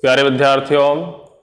प्यारे विद्यार्थियों,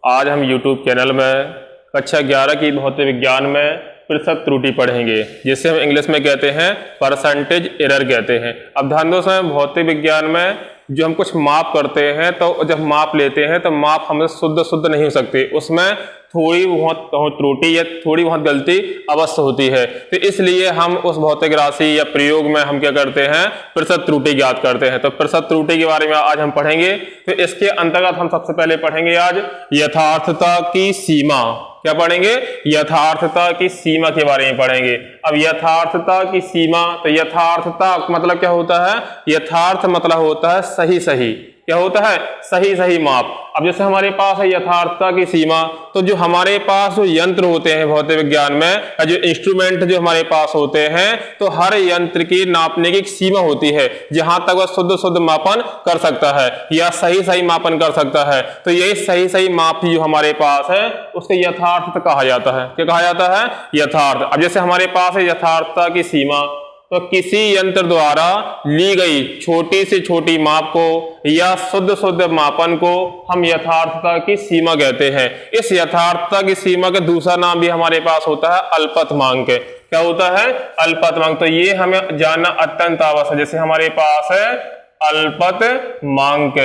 आज हम YouTube चैनल में कक्षा 11 की भौतिक विज्ञान में प्रतिशत त्रुटि पढ़ेंगे, जिसे हम इंग्लिश में कहते हैं परसेंटेज एरर कहते हैं। अब ध्यान दो, समय भौतिक विज्ञान में जो हम कुछ माप करते हैं तो जब माप लेते हैं तो माप हमसे शुद्ध नहीं हो सकती, उसमें थोड़ी बहुत त्रुटि या थोड़ी बहुत गलती अवश्य होती है। तो इसलिए हम उस भौतिक राशि या प्रयोग में हम क्या करते हैं, प्रतिशत त्रुटि ज्ञात करते हैं। तो प्रतिशत त्रुटि के बारे में आज हम पढ़ेंगे। तो इसके अंतर्गत हम सबसे पहले पढ़ेंगे आज यथार्थता की सीमा। क्या पढ़ेंगे? यथार्थता की सीमा के बारे में पढ़ेंगे। अब यथार्थता की सीमा, तो यथार्थता मतलब क्या होता है? यथार्थ मतलब होता है सही सही। क्या होता है? सही सही माप। अब जैसे हमारे पास है यथार्थता की सीमा, तो जो हमारे पास जो यंत्र होते हैं भौतिक विज्ञान में, जो इंस्ट्रूमेंट जो हमारे पास होते हैं, तो हर यंत्र की नापने की एक सीमा होती है जहां तक वह शुद्ध मापन कर सकता है या सही सही मापन कर सकता है। तो यही सही सही माप जो हमारे पास है उसके यथार्थ कहा जाता है। क्या कहा जाता है? यथार्थ। अब जैसे हमारे पास है यथार्थता की सीमा, तो किसी यंत्र द्वारा ली गई छोटी से छोटी माप को या शुद्ध मापन को हम यथार्थता की सीमा कहते हैं। इस यथार्थता की सीमा का दूसरा नाम भी हमारे पास होता है अल्पतमांक। क्या होता है? अल्पतमांक। तो ये हमें जानना अत्यंत आवश्यक है। जैसे हमारे पास है अल्पतमांक,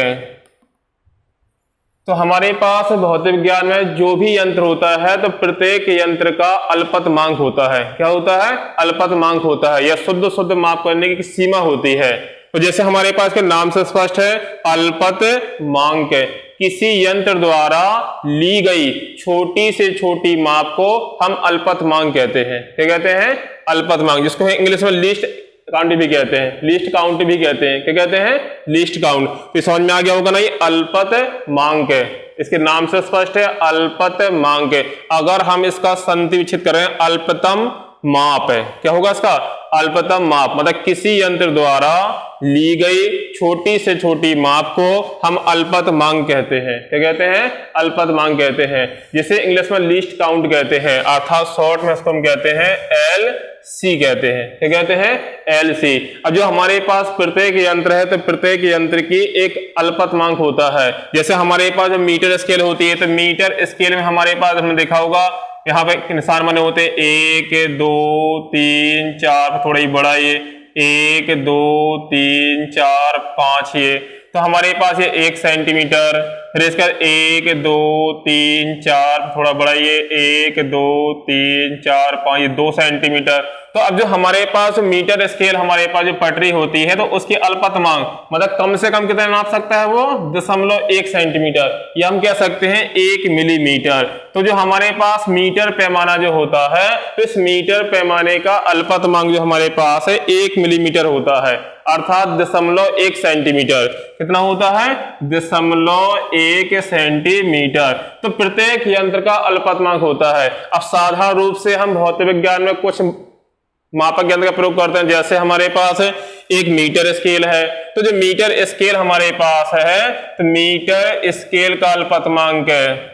तो हमारे पास भौतिक विज्ञान में जो भी यंत्र होता है तो प्रत्येक यंत्र का अल्पतमांक होता है। क्या होता है? अल्पतमांक होता है या शुद्ध माप करने की सीमा होती है। तो जैसे हमारे पास के नाम से स्पष्ट है, अल्पतमांक किसी यंत्र द्वारा ली गई छोटी से छोटी माप को हम अल्पतमांक कहते हैं। क्या कहते हैं? अल्पतमांक, जिसको इंग्लिश में लीस्ट काउंट भी कहते हैं। लीस्ट काउंट भी कहते हैं। क्या कहते हैं? Least count. तो समझ में आ गया होगा ना, ये अल्पतमांक है। इसके नाम से स्पष्ट है, अल्पतमांक। अगर हम इसका संक्षिप्त करें, अल्पतम माप है। क्या होगा इसका? अल्पतम माप मतलब किसी यंत्र द्वारा ली गई छोटी से छोटी माप को हम अल्पतमांक कहते हैं। क्या कहते हैं? अल्पतमांक कहते हैं, जिसे इंग्लिश में लीस्ट काउंट कहते हैं, अर्थात शॉर्ट में इसको हम कहते हैं LC कहते हैं। क्या कहते हैं? LC। अब जो हमारे पास प्रत्येक यंत्र है तो प्रत्येक यंत्र की एक अल्पतमांक होता है। जैसे हमारे पास जो मीटर स्केल होती है, तो मीटर स्केल में हमारे पास हमने देखा होगा यहाँ पे निशान बने होते हैं 1 2 3 4, थोड़ा ही बड़ा ये 1 2 3 4 5 ये, तो हमारे पास ये 1 सेंटीमीटर। फिर इसका 1 2 3 4, थोड़ा बड़ा ये 1 2 3 4 5, ये 2 सेंटीमीटर। तो अब जो हमारे पास मीटर स्केल, हमारे पास जो पटरी होती है, तो उसकी अल्पतमांक मतलब कम से कम कितना नाप सकता है वो? 0.1 सेंटीमीटर, या हम कह सकते हैं 1 मिलीमीटर। तो जो हमारे पास मीटर पैमाना जो होता है, तो इस मीटर पैमाने का अल्पतमांक जो हमारे पास है 1 मिलीमीटर होता है, अर्थात 0.1 सेंटीमीटर। कितना होता है? 0.1 सेंटीमीटर। तो प्रत्येक यंत्र का अल्पतमांक होता है। अब साधारण रूप से हम भौतिक विज्ञान में कुछ मापक यंत्र का प्रयोग करते हैं। जैसे हमारे पास एक मीटर स्केल है, तो जो मीटर स्केल हमारे पास है, तो मीटर स्केल का अल्पतमांक है,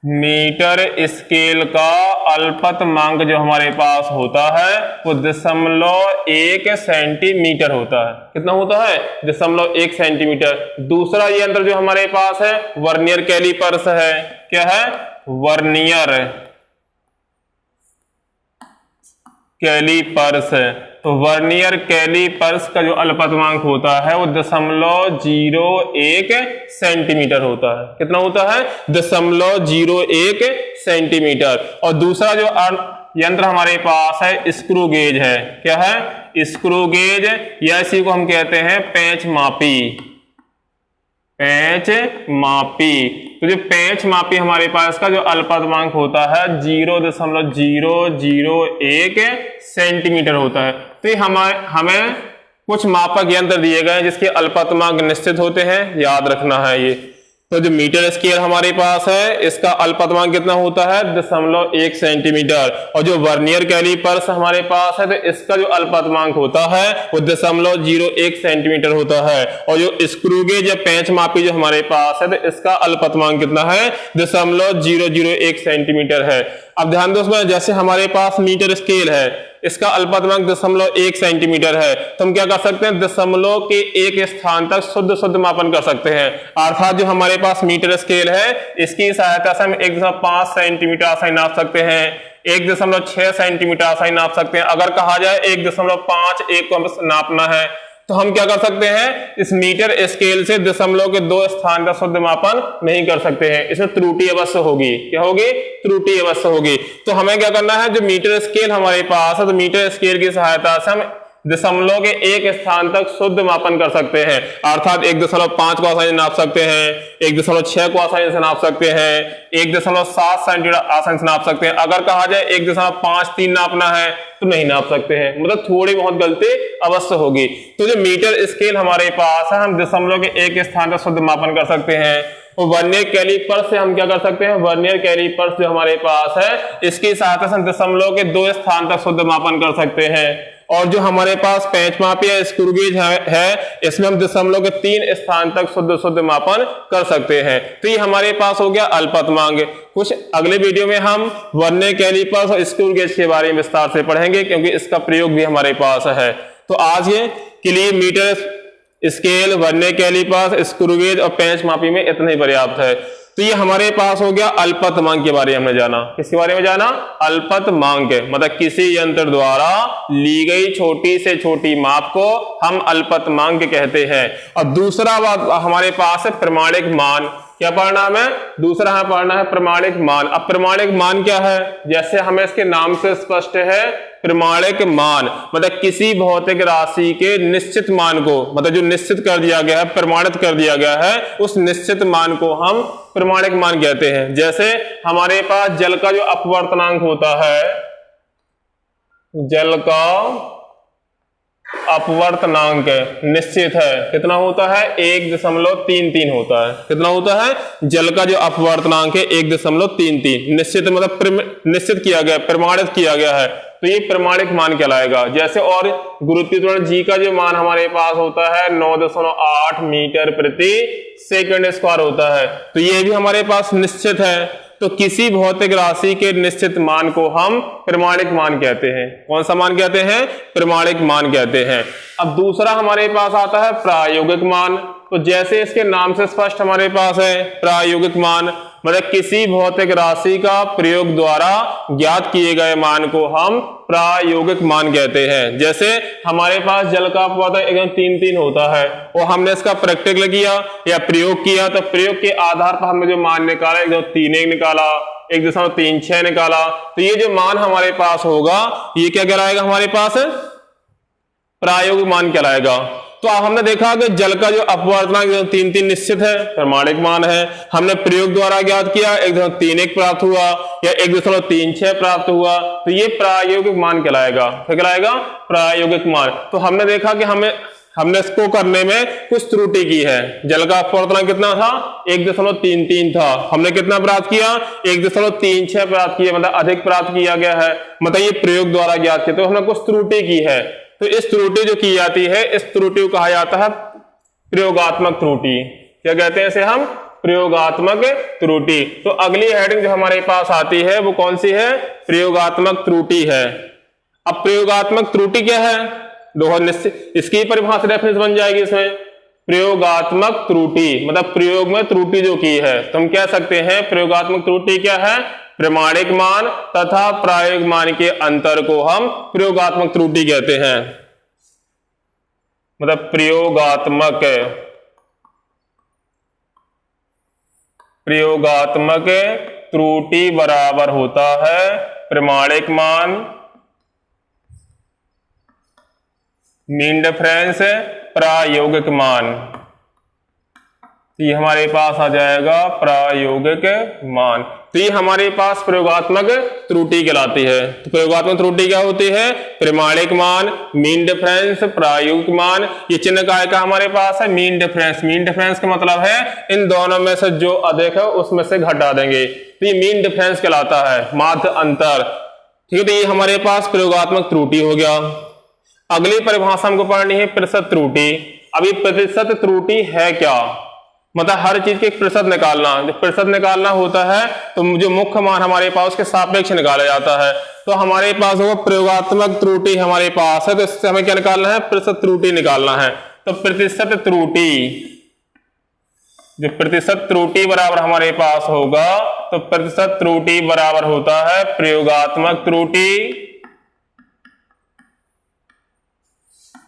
मीटर स्केल का अल्पतमांक जो हमारे पास होता है वो 0.1 सेंटीमीटर होता है। कितना होता है? 0.1 सेंटीमीटर। दूसरा यंत्र जो हमारे पास है वर्नियर कैलिपर्स है। क्या है? Vernier callipers. तो वर्नियर कैलिपर्स का जो अल्पतमांक होता है वो 0.01 सेंटीमीटर होता है। कितना होता है? 0.01 सेंटीमीटर। और दूसरा जो यंत्र हमारे पास है स्क्रू गेज है। क्या है? स्क्रू गेज, या इसी को हम कहते हैं पेंच मापी। पेंच मापी। तो जो पेंच मापी हमारे पास का जो अल्पतमांक होता है 0.001 सेंटीमीटर होता है। तो हमें कुछ मापक यंत्र दिए गए हैं जिसके अल्पतमांक निश्चित होते हैं, याद रखना है ये। तो जो मीटर स्केल हमारे पास है इसका अल्पतमांक कितना होता है? 0.1 सेंटीमीटर। और जो वर्नियर कैलिपर्स हमारे पास है तो इसका जो अल्पतमांक होता है वो 0.01 सेंटीमीटर होता है। और जो स्क्रू गेज या पेंच मापी जो हमारे पास है तो इसका अल्पतमांक कितना है? 0.001 सेंटीमीटर है। अब ध्यान दो इसमें, जैसे हमारे पास मीटर स्केल है, इसका अल्पतमांक 0.1 सेंटीमीटर है, तो हम क्या कर सकते हैं, दशमलव के एक स्थान तक शुद्ध मापन कर सकते हैं। अर्थात जो हमारे पास मीटर स्केल है, इसकी सहायता से हम 1.5 सेंटीमीटर आसानी नाप सकते हैं, 1.6 सेंटीमीटर आसानी नाप सकते हैं। अगर कहा जाए 1.51 को नापना है, तो हम क्या कर सकते हैं, इस मीटर स्केल से दशमलव के 2 स्थान का शुद्ध मापन नहीं कर सकते हैं, इसमें त्रुटि अवश्य होगी। क्या होगी? त्रुटि अवश्य होगी। तो हमें क्या करना है, जो मीटर स्केल हमारे पास है, तो मीटर स्केल की सहायता से हम दशमलव के एक स्थान तक शुद्ध मापन कर सकते हैं। अर्थात 1.5 को आसानी से नाप सकते हैं, 1.6 को आसानी से नाप सकते हैं, 1.7 सेंटीमीटर आसानी से नाप सकते हैं। अगर कहा जाए 1.53 नापना है तो नहीं नाप सकते हैं, मतलब थोड़ी बहुत गलती अवश्य होगी। तो जो मीटर स्केल हमारे पास है, हम दशमलव के एक स्थान का शुद्ध मापन कर सकते हैं। और वर्नियर कैलिपर से हम क्या कर सकते हैं, वर्नियर कैलिपर जो हमारे पास है, इसकी सहायता से हम दशमलव के 2 स्थान तक शुद्ध मापन कर सकते हैं। और जो हमारे पास पेंच मापी या स्क्रू गेज है, इसमें हम दशमलव के 3 स्थान तक शुद्ध मापन कर सकते हैं। तो ये हमारे पास हो गया अल्पतमांक। कुछ अगले वीडियो में हम वर्नियर कैलिपर्स और स्क्रू गेज के बारे में विस्तार से पढ़ेंगे, क्योंकि इसका प्रयोग भी हमारे पास है। तो आज के लिए metre scale, vernier callipers, screw gauge और पेंच मापी में इतना ही पर्याप्त है। तो ये हमारे पास हो गया अल्पतमांक के बारे में हमने जाना। किसके बारे में जाना? अल्पतमांक, मतलब किसी यंत्र द्वारा ली गई छोटी से छोटी माप को हम अल्पतमांक कहते हैं। और दूसरा बात हमारे पास है प्रमाणिक मान। क्या पढ़ना है? दूसरा है पढ़ना है प्रमाणिक मान। अब प्रमाणिक मान क्या है? जैसे हमें इसके नाम से स्पष्ट है, प्रमाणिक मान मतलब किसी भौतिक राशि के निश्चित मान को, मतलब जो निश्चित कर दिया गया है, प्रमाणित कर दिया गया है, उस निश्चित मान को हम प्रमाणिक मान कहते हैं। जैसे हमारे पास जल का जो अपवर्तनांक होता है, जल का अपवर्तनांक निश्चित है, कितना होता है? 1.33 होता है। कितना होता है? जल का जो अपवर्तनांक है 1.33 निश्चित, मतलब निश्चित किया गया, प्रमाणित किया गया है, तो ये प्रमाणिक मान कहलाएगा। जैसे और गुरुत्वाकर्षण जी का जो मान हमारे पास होता है 9.8 मीटर प्रति सेकंड स्क्वायर होता है, तो ये भी हमारे पास निश्चित है। तो किसी भौतिक राशि के निश्चित मान को हम प्रमाणिक मान कहते हैं। कौन सा मान कहते हैं? प्रमाणिक मान कहते हैं। अब दूसरा हमारे पास आता है प्रायोगिक मान। तो जैसे इसके नाम से स्पष्ट हमारे पास है प्रायोगिक मान, मतलब किसी भौतिक राशि का प्रयोग द्वारा ज्ञात किए गए मान को हम प्रायोगिक मान कहते हैं। जैसे हमारे पास जल का अपवर्तनांक एकदम 3 होता है, और हमने इसका प्रैक्टिकल किया या प्रयोग किया, तो प्रयोग के आधार पर हमने जो मान निकाला एकदम 3 निकाला, 1.36 निकाला, तो ये जो मान हमारे पास होगा ये क्या कहलाएगा? हमारे पास प्रायोगिक मान कहलाएगा। तो अब हमने देखा कि जल का जो अपवर्तनांक 3 निश्चित है, प्रमाणिक मान है। हमने प्रयोग द्वारा ज्ञात किया, 1.31 प्राप्त हुआ या 1.36 प्राप्त हुआ, तो ये प्रायोगिक मान कहलाएगा। क्या कहलाएगा? प्रायोगिक मान। तो हमने देखा कि हमने इसको करने में कुछ त्रुटि की है। जल का अपवर्तनांक कितना था? 1.33 था। हमने कितना प्राप्त किया? 1.36 प्राप्त किया, मतलब अधिक प्राप्त किया गया है, मतलब ये प्रयोग द्वारा ज्ञात किया। तो हमने कुछ त्रुटि की है, तो इस त्रुटि जो की जाती है, इस त्रुटि को कहा जाता है प्रयोगात्मक त्रुटि। क्या कहते हैं इसे हम? प्रयोगात्मक त्रुटि। तो अगली हेडिंग जो हमारे पास आती है वो कौन सी है? प्रयोगात्मक त्रुटि है। अब प्रयोगात्मक त्रुटि क्या है? निश्चित इसकी परिभाषा रेफरेंस बन जाएगी इसमें। प्रयोगात्मक त्रुटि मतलब प्रयोग में त्रुटि जो की है, तो हम कह सकते हैं प्रयोगात्मक त्रुटि क्या है? प्रमाणिक मान तथा प्रायोगिक मान के अंतर को हम प्रयोगात्मक त्रुटि कहते हैं। मतलब प्रयोगात्मक त्रुटि बराबर होता है प्रमाणिक मान, मीन डिफरेंस, प्रायोगिक मान। ये हमारे पास आ जाएगा प्रायोगिक मान। तो ये हमारे पास प्रयोगात्मक त्रुटि कहलाती है। तो प्रयोगात्मक त्रुटि क्या होती है? प्रमाणिक मान, मीन डिफरेंस, प्रायोगिक मान। ये चिन्ह काय का हमारे पास है? Mean difference. मीन डिफरेंस का मतलब है इन दोनों में से जो अधिक है उसमें से घटा देंगे, तो ये मीन डिफरेंस कहलाता है, माध्य अंतर। ठीक है, तो ये हमारे पास प्रयोगात्मक त्रुटि हो गया। अगली परिभाषा हमको पढ़नी है प्रतिशत त्रुटि। अभी प्रतिशत त्रुटि है क्या? मतलब हर चीज के एक प्रतिशत निकालना, जब प्रतिशत निकालना होता है तो जो मुख्य मान हमारे पास उसके सापेक्ष निकाला जाता है। तो हमारे पास होगा प्रयोगात्मक त्रुटि हमारे पास है, तो इससे हमें क्या निकालना है, प्रतिशत त्रुटि निकालना है। तो प्रतिशत त्रुटि, जो प्रतिशत त्रुटि बराबर हमारे पास होगा, तो प्रतिशत त्रुटि बराबर होता है प्रयोगात्मक त्रुटि,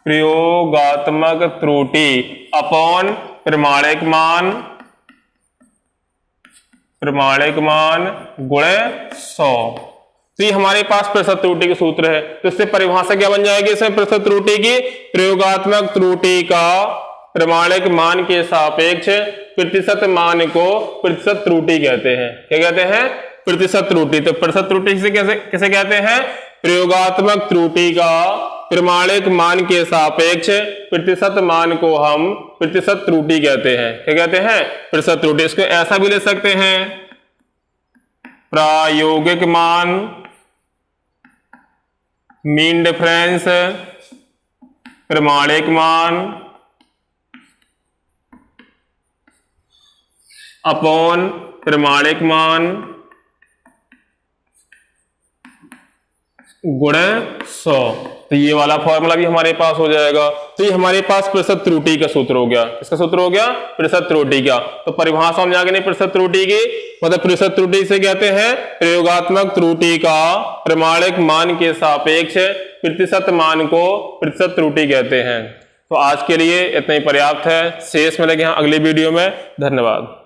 प्रयोगात्मक त्रुटि अपॉन प्रमाणिक मान, प्रमाणिक मान गुणे 100। तो ये हमारे पास प्रतिशत त्रुटि के सूत्र है। तो इससे परिभाषा क्या बन जाएगी इसमें प्रतिशत त्रुटि की, प्रयोगात्मक त्रुटि का प्रमाणिक मान के सापेक्ष प्रतिशत मान को प्रतिशत त्रुटि कहते हैं। क्या कहते हैं, प्रतिशत त्रुटि। तो प्रतिशत त्रुटि से कैसे कहते हैं, प्रयोगात्मक त्रुटि का प्रमाणिक मान के सापेक्ष प्रतिशत मान को हम प्रतिशत त्रुटि कहते हैं। क्या कहते हैं, प्रतिशत त्रुटि। इसको ऐसा भी ले सकते हैं, प्रायोगिक मान, मीन डिफरेंस, प्रमाणिक मान अपॉन प्रमाणिक मान गुणे 100। तो ये वाला फॉर्मूला भी हमारे पास हो जाएगा। तो ये हमारे पास प्रतिशत त्रुटि का सूत्र हो गया। किसका सूत्र हो गया, प्रतिशत त्रुटि का। तो परिभाषा हम जाके नहीं प्रतिशत त्रुटि की, मतलब प्रतिशत त्रुटि से कहते हैं प्रयोगात्मक त्रुटि का प्रमाणिक मान के सापेक्ष प्रतिशत मान को प्रतिशत त्रुटि कहते हैं। तो आज के लिए इतना ही पर्याप्त है। शेष मिलेंगे अगली वीडियो में। धन्यवाद।